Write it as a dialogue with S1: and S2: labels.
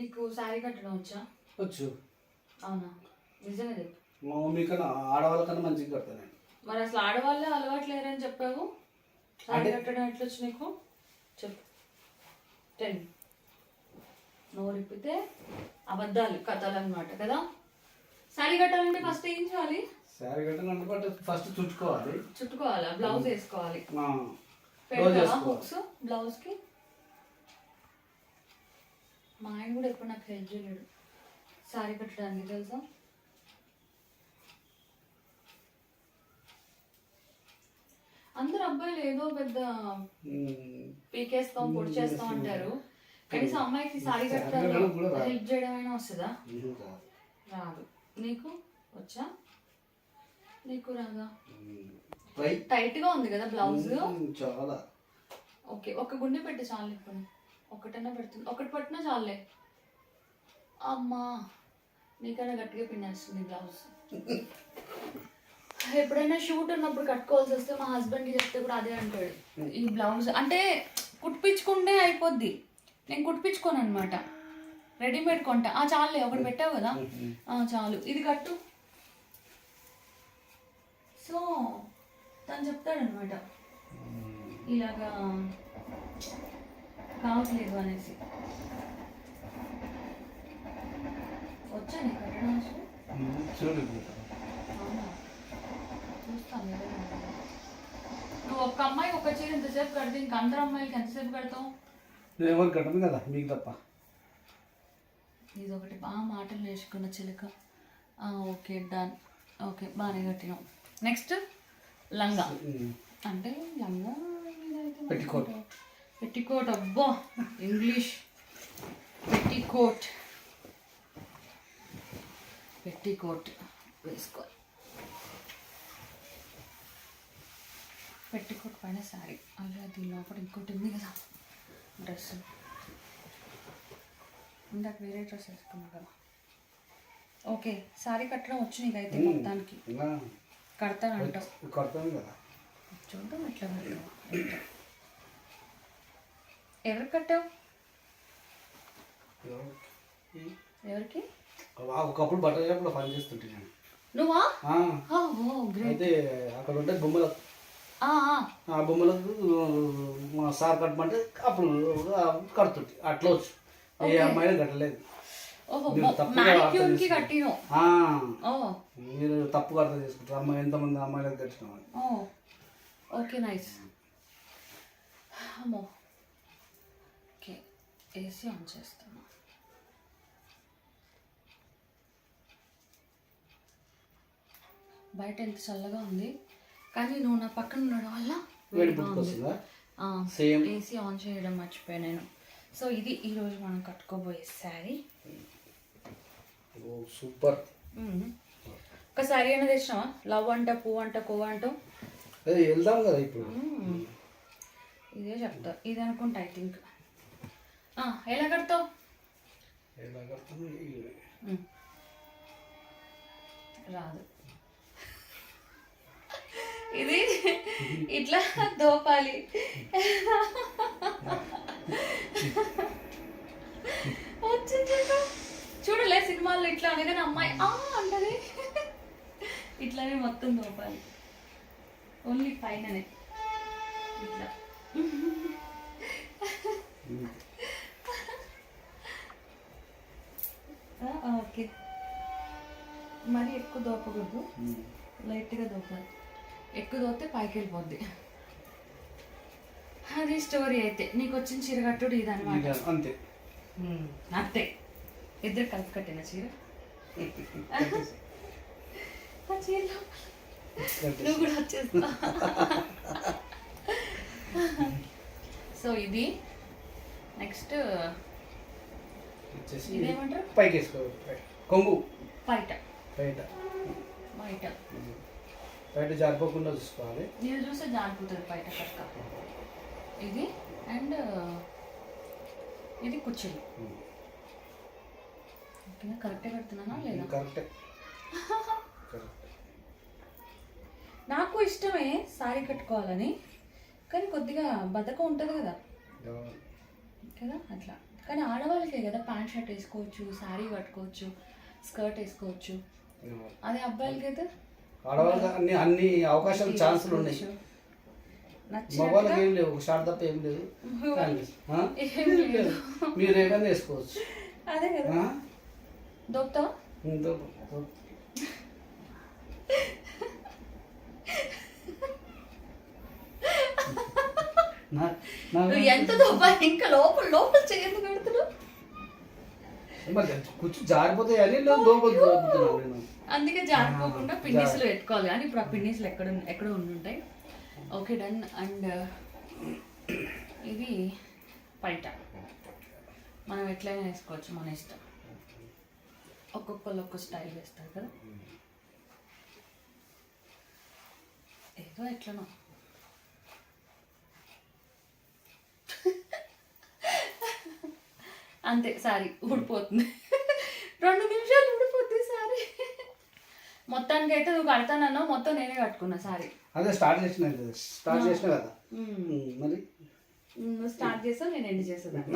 S1: నీకు శారీ కట్టడం వచ్చా?
S2: వచ్చు.
S1: అవునా? నిజంగా చెప్పు.
S2: మా మమ్మీ కన్నా ఆడవాళ్ళకన్నా మంచిగా కడతాను నేను.
S1: మరి అసలు ఆడవాళ్ళే అలవాటు లేరని చెప్పావు, శారీ కట్టడం ఎట్లా వచ్చు నీకు? చెప్పు. 10 నోరు ఇప్పితే అబద్ధాలు కథలు అనమాట కదా. శారీ కట్టాలంటే ఫస్ట్ ఏం చేయాలి?
S2: శారీ కట్టాలంటే బట్ ఫస్ట్ చుట్టుకోవాలి.
S1: చుట్టుకోవాలా? బ్లౌజ్ వేసుకోవాలి.
S2: బ్లౌజ్
S1: పెడతావా
S2: వేసుకోవాలి.
S1: హుక్స్ బ్లౌజ్కి? మా ఆయన కూడా ఎప్పుడు నాకు హెల్ప్ చేయలేడు శారీ కట్టడానికి, తెలుసా? అందరు అబ్బాయిలు ఏదో పెద్ద పీకేస్తాం పొడి చేస్తాం అంటారు, కనీసం అమ్మాయికి శారీ కట్టడం హెల్ప్ చేయడమైనా వస్తుందా? రాదు. నీకు వచ్చా? నీకు రాదా? టైట్ గా ఉంది కదా బ్లౌజ్.
S2: చాలా.
S1: ఓకే, ఒక గుండె పెట్టి చాలు. ఇప్పుడు ఒకటైనా పెడుతుంది, ఒకటి పట్టినా చాలే. అమ్మా, నీకైనా గట్టిగా పిన్నేస్తుంది బ్లౌజ్. ఎప్పుడైనా షూట్ ఉన్నప్పుడు కట్టుకోవాల్సి వస్తే మా హస్బెండ్కి చెప్తే కూడా అదే అంటాడు, ఈ బ్లౌజ్ అంటే కుట్టించుకుంటే అయిపోద్ది, నేను కుట్టించుకోను అనమాట, రెడీమేడ్ కొంటా. చాలులే, ఒకటి పెట్టావు కదా చాలు, ఇది కట్టు. సో తను చెప్తాడనమాట ఇలాగా కావట్లేదు అనేసి. వచ్చా నీకు కట్టడం అసలు? అవునా? చూస్తాను. నువ్వు ఒక్క అమ్మాయి ఒక చీర ఎంతసేపు కడితే ఇంక అందరు అమ్మాయిలకి ఎంతసేపు కడతావు?
S2: నేను ఎవరు కట్టను కదా, మీకు తప్ప.
S1: ఇది ఒకటి బాగా మాటలు నేర్చుకున్న చిలుక. Okay, done. ఓకే, బాగానే కట్టినావు. నెక్స్ట్ లంగా. అంటే లంగా
S2: పెట్టికోట్.
S1: పెట్టికోట్. అబ్బా, ఇంగ్లీష్. పెట్టికోట్. పెట్టికోట్ వేసుకోవాలి. పెట్టికోట్ పైన శారీ. అలాగే దీని లోపల ఇంకోటి ఉంది కదా డ్రెస్. ఇందాక వేరే డ్రెస్ వేసుకున్నా కదా. ఓకే, శారీ కట్టడం వచ్చు నీకైతే మొత్తానికి. కడతానంటావు.
S2: కడతాను కదా.
S1: చూద్దాం ఎట్లా కట్టావు. ఎవరికి కట్టావు? ఎవరికి?
S2: ఒకప్పుడు బట్టల షాప్లో పని చేస్తుంటే నేను.
S1: నువ్వా?
S2: అయితే అక్కడ ఉంటే బొమ్మలకు, ఆ బొమ్మలకు మా సార్ కట్టమంటే అప్పుడు కడుతుంటే అట్లా వచ్చు. ఏ అమ్మాయిని కట్టలేదు. మీరు తప్పుగా అర్థం చేసుకుంటారు. అమ్మాయి ఎంతమంది అమ్మాయిలకు కట్టినామని.
S1: Okay, nice. అమ్మో, ఓకే, ఏసీ ఆన్ చేస్తాను. బయట ఎంత చల్లగా ఉంది, కానీ నువ్వు నా పక్కన ఉండడం వల్ల ఏసీ ఆన్ చేయడం మర్చిపోయాను నేను. సో ఇది ఈరోజు మనం కట్టుకోబోయే శారీ.
S2: సూపర్.
S1: ఒక శారీ అయినా తెచ్చినావా? లవ్ అంట, పువ్వు అంట, కొవ్వు అంటావు.
S2: వెళ్దాం కదా ఇప్పుడు.
S1: ఇదే చెప్తా, ఇది అనుకుంటా. ఐ థింక్ ఎలా కడతావు? రాదు. ఇది ఇట్లా దోపాలి. చూడలే సినిమాల్లో ఇట్లా అనగానే అమ్మాయి అంటది, ఇట్లానే మొత్తం దోపాలి. ఓన్లీ పైననే ఇట్లా. ఓకే, మరి ఎక్కువ దోపకూడదు, లైట్గా దోపాలి. ఎక్కువ దోస్తే పైకి వెళ్ళిపోద్ది. అది స్టోరీ. అయితే నీకు వచ్చిన చీర కట్టుడు ఇది అనమాట.
S2: అంతే
S1: అంతే. ఇద్దరు కలిపి కట్టిన చీర. ఆ చీరలో నువ్వు కూడా వచ్చేస్తా. సో ఇది నెక్స్ట్ ఇదేమంటారు?
S2: పైకి వేసుకో. కొంగు
S1: బయట.
S2: బయట
S1: బయట
S2: బయట జారిపోకుండా చూసుకోవాలి.
S1: నేను చూస్తే జారిపోతుంది బయట కట్ట. ఇది అండ్ ఇది కుర్చీలు. ఓకేనా? కరెక్టే కడుతున్నానా లేదా?
S2: కరెక్టే.
S1: నాకు ఇష్టమే శారీ కట్టుకోవాలని, కానీ కొద్దిగా బద్ధకం ఉంటుంది కదా కదా అట్లా కానీ ఆడవాళ్ళకే కదా ప్యాంట్ షర్ట్ వేసుకోవచ్చు, శారీ కట్టుకోవచ్చు, స్కర్ట్ వేసుకోవచ్చు. అదే అబ్బాయిలకైతే
S2: ఆడవాళ్ళకి అన్ని అన్ని అవకాశాలు ఛాన్సులు ఉన్నాయి. మగవాళ్ళకి ఏం లేవు, షార్ట్ తప్ప ఏం లేదు. మీరు ఏమైనా వేసుకోవచ్చు.
S1: అదే కదా దొరుకుతావా? ఎంత దొబ్బా ఇంకా లోపల లోపల చేయదు కడుతున్నావు.
S2: కూర్చు జారిపోతాయి అని దోపుతున్నాను నేను.
S1: అందుకే జారిపోకుండా పిన్నిస్లు పెట్టుకోవాలి. కానీ ఇప్పుడు ఆ పిన్నిస్లు ఎక్కడో ఉండుంటాయి. Okay done. అండ్ ఇది పైట మనం ఎట్లయినా వేసుకోవచ్చు, మన ఇష్టం. ఒక్కొక్కరు ఒక్కొక్క స్టైల్ వేస్తారు కదా, ఏదో ఎట్లనో. అంతే, సారీ ఊడిపోతుంది. 2 నిమిషాలు ఊడిపోతుంది సారీ. మొత్తానికి అయితే నువ్వు కడతానన్నావు, మొత్తం నేనే కట్టుకున్నా సారీ.
S2: అదే స్టార్ట్ చేసిన కదా
S1: మరి నువ్వు స్టార్ట్ చేసావు, నేను ఎండ్ చేసేదాన్ని.